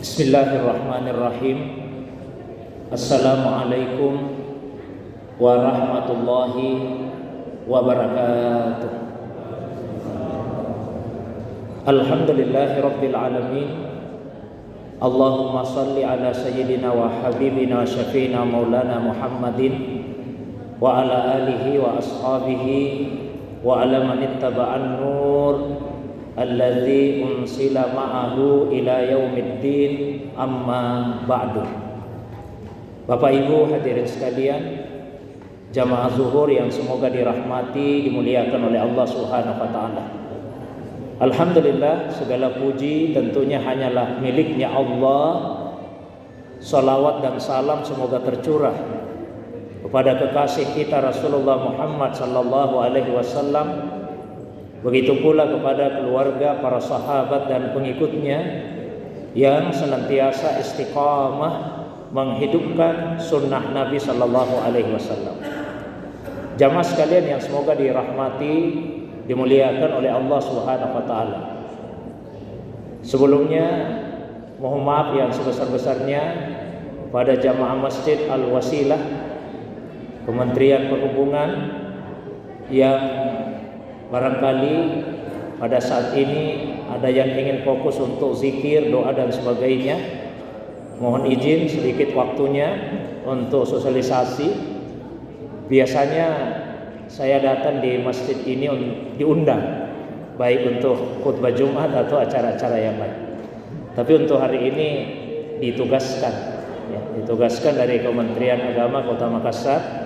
Bismillahirrahmanirrahim. Assalamualaikum warahmatullahi wabarakatuh. Alhamdulillahi rabbil alamin. Allahumma salli ala sayyidina wa habibina syafiina maulana Muhammadin wa ala alihi wa ashabihi wa ala man ittaba'an nur alladzi unsila ma'ahu ila yaumiddin, amma ba'du. Bapak Ibu hadirin sekalian, jamaah zuhur yang semoga dirahmati, dimuliakan oleh Allah Subhanahu wa taala. Alhamdulillah, segala puji tentunya hanyalah miliknya Allah. Salawat dan salam semoga tercurah kepada kekasih kita Rasulullah Muhammad sallallahu alaihi wasallam. Begitu pula kepada keluarga, para sahabat dan pengikutnya yang senantiasa istiqamah menghidupkan sunnah Nabi sallallahu alaihi wasallam. Jamaah sekalian yang semoga dirahmati, dimuliakan oleh Allah Subhanahu wa taala. Sebelumnya mohon maaf yang sebesar-besarnya pada jamaah Masjid Al-Wasilah Kementerian Perhubungan yang barangkali pada saat ini ada yang ingin fokus untuk zikir, doa dan sebagainya. Mohon izin sedikit waktunya untuk sosialisasi. Biasanya saya datang di masjid ini diundang, baik untuk khutbah Jumat atau acara-acara yang lain. Tapi untuk hari ini ditugaskan dari Kementerian Agama Kota Makassar.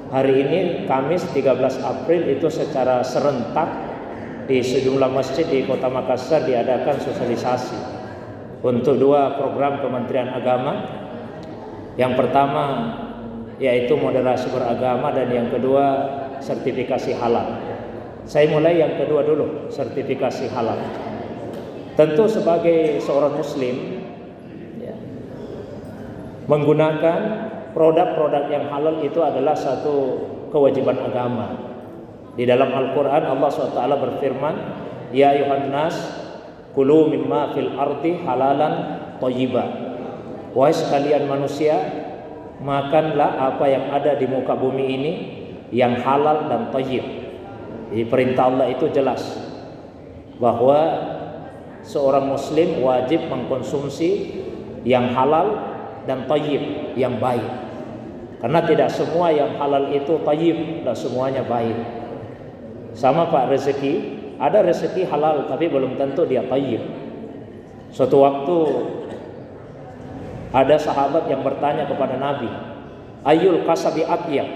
Hari ini Kamis 13 April itu secara serentak di sejumlah masjid di Kota Makassar diadakan sosialisasi untuk dua program Kementerian Agama. Yang pertama yaitu moderasi beragama dan yang kedua sertifikasi halal. Saya mulai yang kedua dulu, sertifikasi halal. Tentu sebagai seorang muslim menggunakan produk-produk yang halal itu adalah satu kewajiban agama. Di dalam Al-Quran Allah SWT berfirman, Ya ayuhan nas kulu mimma fil ardi halalan thayyiba. Wahai sekalian manusia, makanlah apa yang ada di muka bumi ini yang halal dan thayyib. Jadi perintah Allah itu jelas bahwa seorang muslim wajib mengkonsumsi yang halal dan thayyib, yang baik. Karena tidak semua yang halal itu thayyib, dan semuanya baik. Sama Pak, rezeki, ada rezeki halal tapi belum tentu dia thayyib. Suatu waktu ada sahabat yang bertanya kepada Nabi, Ayyul kasabi atyab,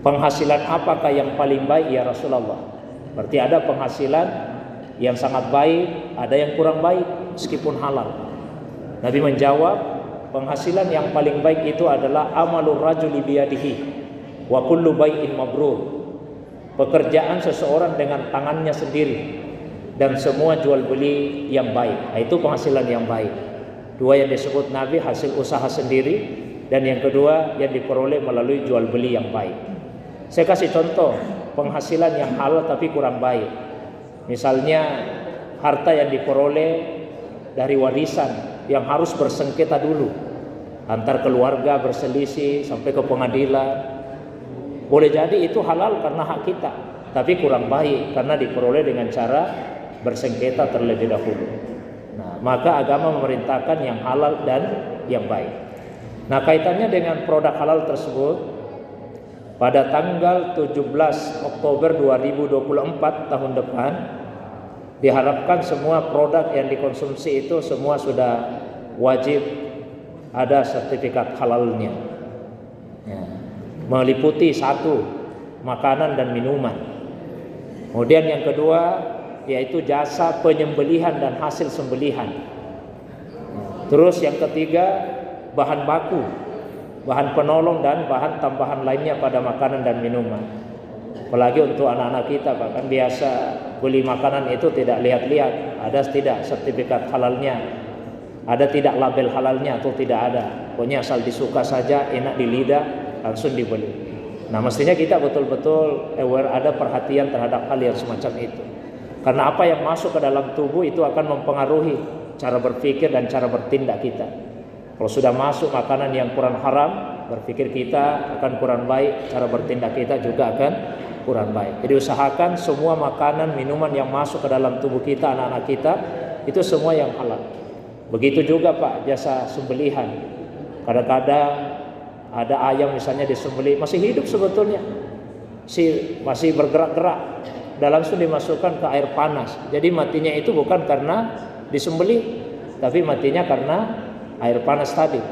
penghasilan apakah yang paling baik ya Rasulullah? Berarti ada penghasilan yang sangat baik, ada yang kurang baik meskipun halal. Nabi menjawab, penghasilan yang paling baik itu adalah amalur rajuli biyadihi wa kullu bai'in mabrur. Pekerjaan seseorang dengan tangannya sendiri dan semua jual beli yang baik. Itu penghasilan yang baik. Dua yang disebut Nabi, hasil usaha sendiri, dan yang kedua yang diperoleh melalui jual beli yang baik. Saya kasih contoh penghasilan yang halal tapi kurang baik. Misalnya harta yang diperoleh dari warisan yang harus bersengketa dulu, antar keluarga berselisih sampai ke pengadilan. Boleh jadi itu halal karena hak kita, tapi kurang baik karena diperoleh dengan cara bersengketa terlebih dahulu. Nah, maka agama memerintahkan yang halal dan yang baik. Nah, kaitannya dengan produk halal tersebut, pada tanggal 17 Oktober 2024 tahun depan diharapkan semua produk yang dikonsumsi itu semua sudah wajib ada sertifikat halalnya. Meliputi satu, makanan dan minuman. Kemudian yang kedua yaitu jasa penyembelihan dan hasil sembelihan. Terus yang ketiga bahan baku, bahan penolong dan bahan tambahan lainnya pada makanan dan minuman. Apalagi untuk anak-anak kita, bahkan biasa beli makanan itu tidak lihat-lihat ada tidak sertifikat halalnya, ada tidak label halalnya atau tidak ada. Pokoknya asal disuka saja, enak di lidah, langsung dibeli. Nah, mestinya kita betul-betul aware, ada perhatian terhadap hal yang semacam itu. Karena apa yang masuk ke dalam tubuh itu akan mempengaruhi cara berpikir dan cara bertindak kita. Kalau sudah masuk makanan yang kurang haram, berpikir kita akan kurang baik, cara bertindak kita juga akan kurang baik. Jadi usahakan semua makanan, minuman yang masuk ke dalam tubuh kita, anak-anak kita, itu semua yang halal. Begitu juga Pak, jasa sembelihan. Kadang-kadang ada ayam misalnya disembelih, masih hidup sebetulnya, masih bergerak-gerak, dan langsung dimasukkan ke air panas. Jadi matinya itu bukan karena disembelih, tapi matinya karena air panas tadi.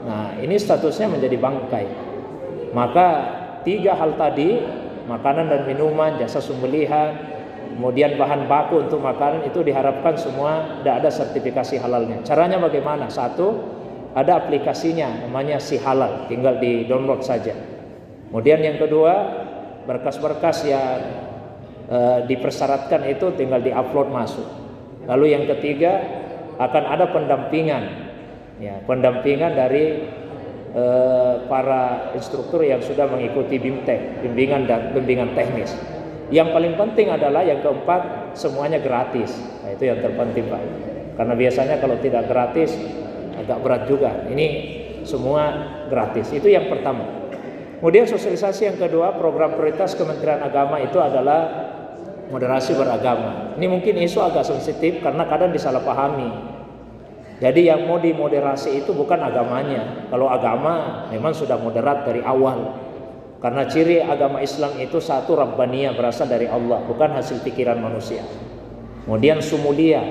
Nah, ini statusnya menjadi bangkai. Maka 3 hal tadi, makanan dan minuman, jasa sembelihan, kemudian bahan baku untuk makanan, itu diharapkan semua tidak ada sertifikasi halalnya. Caranya bagaimana? 1, ada aplikasinya namanya Si Halal, tinggal di download saja. Kemudian yang kedua, berkas-berkas yang dipersyaratkan itu tinggal di-upload masuk. Lalu yang ketiga, akan ada pendampingan, ya, pendampingan dari para instruktur yang sudah mengikuti BIMTEK, bimbingan teknis. Yang paling penting adalah yang keempat, semuanya gratis. Nah, itu yang terpenting Pak. Karena biasanya kalau tidak gratis agak berat juga. Ini semua gratis. Itu yang pertama. Kemudian sosialisasi yang kedua, program prioritas Kementerian Agama itu adalah moderasi beragama. Ini mungkin isu agak sensitif karena kadang disalahpahami. Jadi yang mau dimoderasi itu bukan agamanya. Kalau agama memang sudah moderat dari awal. Karena ciri agama Islam itu satu, Rabbaniyah, berasal dari Allah, bukan hasil pikiran manusia. Kemudian sumulia,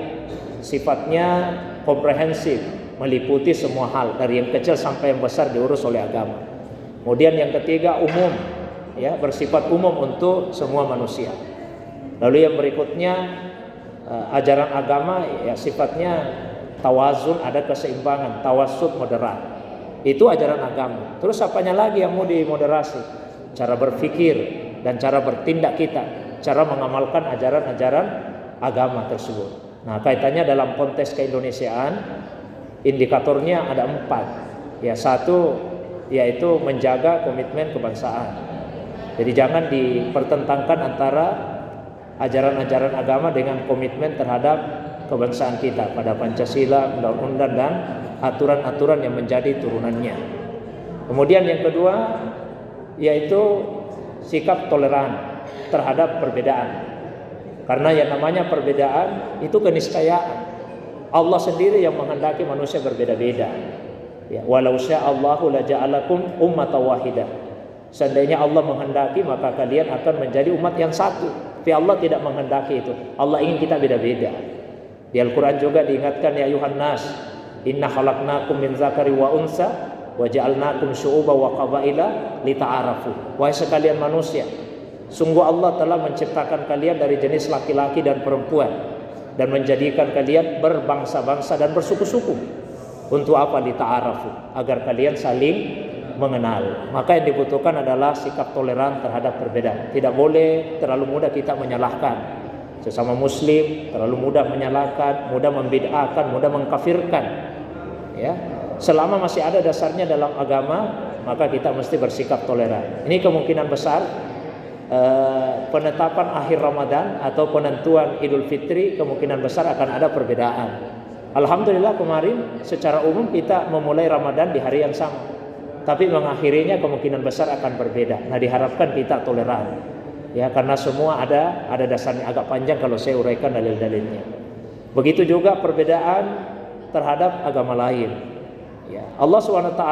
sifatnya komprehensif, meliputi semua hal dari yang kecil sampai yang besar diurus oleh agama. Kemudian yang ketiga, umum, ya, bersifat umum untuk semua manusia. Lalu yang berikutnya, ajaran agama ya sifatnya tawazun, ada keseimbangan, tawassut, moderat. Itu ajaran agama. Terus apanya lagi yang mau dimoderasi? Cara berpikir dan cara bertindak kita, cara mengamalkan ajaran-ajaran agama tersebut. Nah, kaitannya dalam konteks keindonesiaan, indikatornya ada 4. Ya, 1 yaitu menjaga komitmen kebangsaan. Jadi jangan dipertentangkan antara ajaran-ajaran agama dengan komitmen terhadap kebangsaan kita pada Pancasila, undang-undang dan aturan-aturan yang menjadi turunannya. Kemudian yang kedua yaitu sikap toleran terhadap perbedaan. Karena yang namanya perbedaan itu keniscayaan. Allah sendiri yang menghendaki manusia berbeda-beda. Ya, walau sya'allahu laja'alakum ummatan wahidah. Seandainya Allah menghendaki maka kalian akan menjadi umat yang satu. Tapi Allah tidak menghendaki itu. Allah ingin kita beda-beda. Di Al-Quran juga diingatkan, ya ayuhan nas, inna khalaqnakum min zakari wa unsa wa ja'alnakum syu'uba wa qabaila lita'arafu. Wahai sekalian manusia, sungguh Allah telah menciptakan kalian dari jenis laki-laki dan perempuan dan menjadikan kalian berbangsa-bangsa dan bersuku-suku. Untuk apa? Lita'arafu, agar kalian saling mengenal. Maka yang dibutuhkan adalah sikap toleran terhadap perbedaan. Tidak boleh terlalu mudah kita menyalahkan sesama muslim, terlalu mudah menyalahkan, mudah membid'ahkan, mudah mengkafirkan. Ya, selama masih ada dasarnya dalam agama, maka kita mesti bersikap toleran. Ini kemungkinan besar penetapan akhir Ramadan atau penentuan Idul Fitri kemungkinan besar akan ada perbedaan. Alhamdulillah kemarin secara umum kita memulai Ramadan di hari yang sama, tapi mengakhirinya kemungkinan besar akan berbeda. Nah, diharapkan kita toleran. Ya, karena semua ada dasarnya. Agak panjang kalau saya uraikan dalil-dalilnya. Begitu juga perbedaan terhadap agama lain. Ya, Allah SWT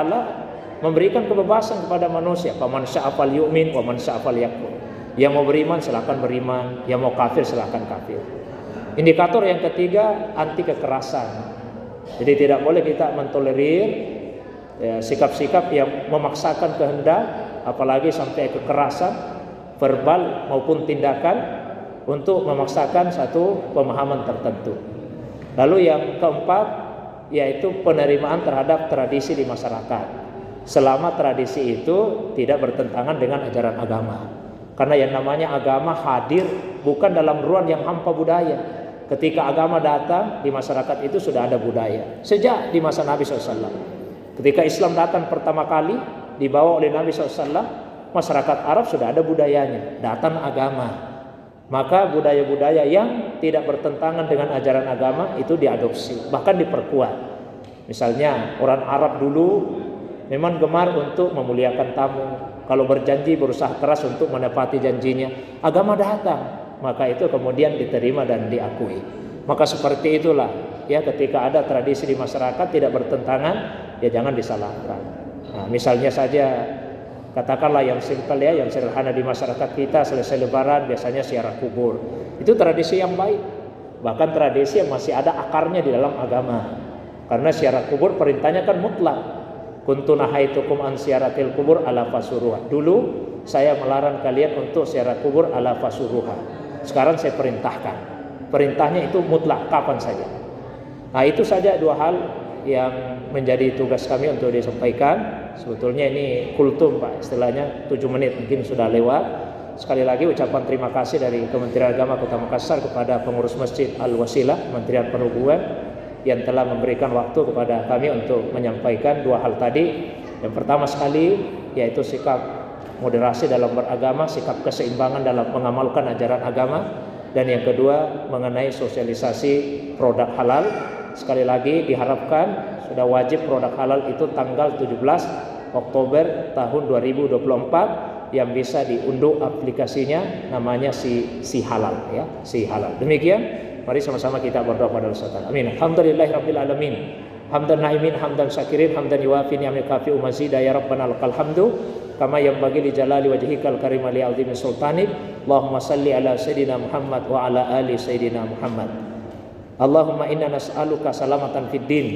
memberikan kebebasan kepada manusia. Faman syaa falyu'min wa man syaa falyakfur. Yang mau beriman silakan beriman, yang mau kafir silakan kafir. Indikator yang ketiga, anti kekerasan. Jadi tidak boleh kita mentolerir ya, sikap-sikap yang memaksakan kehendak, apalagi sampai kekerasan verbal maupun tindakan untuk memaksakan satu pemahaman tertentu. Lalu yang keempat yaitu penerimaan terhadap tradisi di masyarakat, selama tradisi itu tidak bertentangan dengan ajaran agama. Karena yang namanya agama hadir bukan dalam ruang yang hampa budaya. Ketika agama datang di masyarakat itu sudah ada budaya. Sejak di masa Nabi SAW, ketika Islam datang pertama kali dibawa oleh Nabi SAW, masyarakat Arab sudah ada budayanya. Datang agama. Maka budaya-budaya yang tidak bertentangan dengan ajaran agama itu diadopsi, bahkan diperkuat. Misalnya orang Arab dulu memang gemar untuk memuliakan tamu. Kalau berjanji berusaha keras untuk menepati janjinya. Agama datang, maka itu kemudian diterima dan diakui. Maka seperti itulah ya, ketika ada tradisi di masyarakat tidak bertentangan, ya jangan disalahkan. Nah, misalnya saja katakanlah yang simpel ya, yang sederhana di masyarakat kita, selesai lebaran biasanya ziarah kubur. Itu tradisi yang baik. Bahkan tradisi yang masih ada akarnya di dalam agama. Karena ziarah kubur perintahnya kan mutlak. Kuntu nahaitukum an ziaratil kubur ala fasuruha. Dulu saya melarang kalian untuk ziarah kubur ala fasuruha. Sekarang saya perintahkan. Perintahnya itu mutlak, kapan saja. Nah, itu saja dua hal yang menjadi tugas kami untuk disampaikan. Sebetulnya ini kultum Pak, istilahnya 7 menit mungkin sudah lewat. Sekali lagi ucapan terima kasih dari Kementerian Agama Kota Makassar kepada pengurus Masjid Al-Wasilah, Kementerian Perhubungan, yang telah memberikan waktu kepada kami untuk menyampaikan dua hal tadi. Yang pertama sekali yaitu sikap moderasi dalam beragama, sikap keseimbangan dalam mengamalkan ajaran agama, dan yang kedua mengenai sosialisasi produk halal. Sekali lagi diharapkan sudah wajib produk halal itu tanggal 17 Oktober tahun 2024 yang bisa diunduh aplikasinya, namanya si halal ya, si halal. Demikian. Mari sama-sama kita berdoa pada Allah. Amin. Alhamdulillahirabbil alamin. Hamdan naimin, hamdan syakirin, hamdan yuwafi ni'mal kafi'u mazida ya rabbana lakal hamdu kama yanbaghi li jalali wajhikal karim li 'azimi sultanik. Allahumma salli ala sayidina Muhammad wa ala ali sayidina Muhammad. Allahumma inna nas'aluka salamatan fid din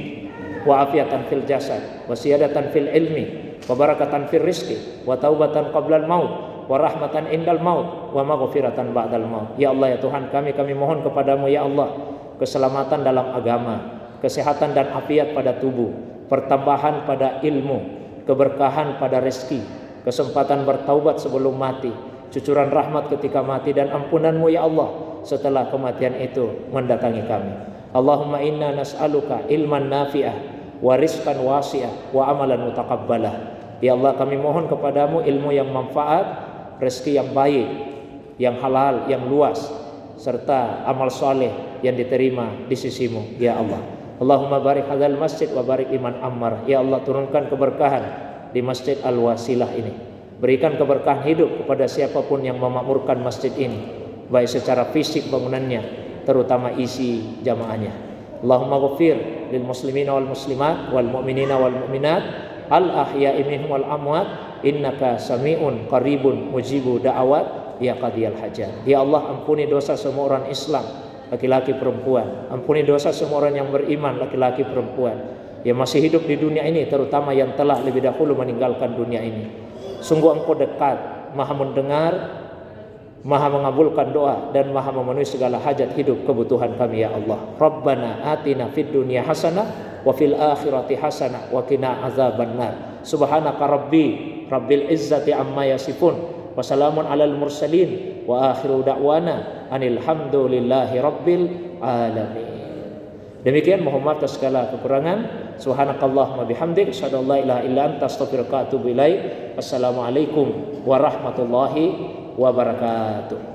wa afiatan fil jasad wa siyadatan fil ilmi wa barakatan fil rizqi wa taubatan qabla al maut wa rahmatan indal maut wa maghfiratan ba'dal maut. Ya Allah ya Tuhan kami mohon kepadamu ya Allah keselamatan dalam agama, kesehatan dan afiat pada tubuh, pertambahan pada ilmu, keberkahan pada rezeki, kesempatan bertaubat sebelum mati, cucuran rahmat ketika mati, dan ampunanmu ya Allah setelah kematian itu mendatangi kami. Allahumma inna nas'aluka ilman nafi'ah wa rizqan wasi'ah wa amalan mutaqabbalah. Ya Allah kami mohon kepadamu ilmu yang manfaat, rezeki yang baik, yang halal, yang luas, serta amal soleh yang diterima di sisimu ya Allah. Allahumma barik hadzal masjid wa barik iman ammar. Ya Allah turunkan keberkahan di Masjid Al-Wasilah ini. Berikan keberkahan hidup kepada siapapun yang memakmurkan masjid ini, baik secara fisik bangunannya, terutama isi jamaahnya. Allahumma ghafir lil muslimina wal muslimat wal mu'minina wal mu'minat al ahya'i minhum wal amwat innaka sami'un qaribun mujibu da'awat ya qadiyal hajat. Ya Allah ampuni dosa semua orang Islam, laki-laki perempuan. Ampuni dosa semua orang yang beriman, laki-laki perempuan, yang masih hidup di dunia ini, terutama yang telah lebih dahulu meninggalkan dunia ini. Sungguh Engkau dekat, Maha mendengar, Maha mengabulkan doa, dan Maha memenuhi segala hajat hidup kebutuhan kami ya Allah. Rabbana atina fid dunya hasanah wa fil akhirati hasanah wa qina azabannar. Subhanaka rabbil izzati amma yasifun wa salamun alal mursalin wa akhiru da'wana anil hamdulillahi rabbil alamin. Demikian, mohon maaf atas segala kekurangan. Subhanakallahumma bihamdik asyhadu an la ilaha illa anta astaghfiruka wa atubu ilaik. Assalamualaikum warahmatullahi wabarakatuh.